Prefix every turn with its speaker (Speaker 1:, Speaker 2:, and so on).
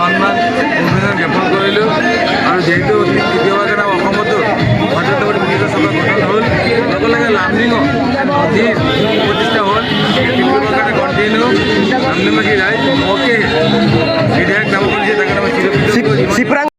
Speaker 1: সন্মান অভিনন্দন জ্ঞাপন কৰিলোঁ আৰু যিহেতু তৃতীয়বাৰ কাৰণে অসমতো পৰ্যটকৰ মিলিত সভা গঠন হ'ল লগে লগে লামডিঙত নদীৰ প্ৰতিষ্ঠা হ'ল তৃতীয়বাৰ কাৰণে কণ্টিনিউ লামডিঙবাসী ৰাইজ ওকে বিধায়ক নামকৰণ দিয়ে তাকে আমি চিৰপ্ৰীত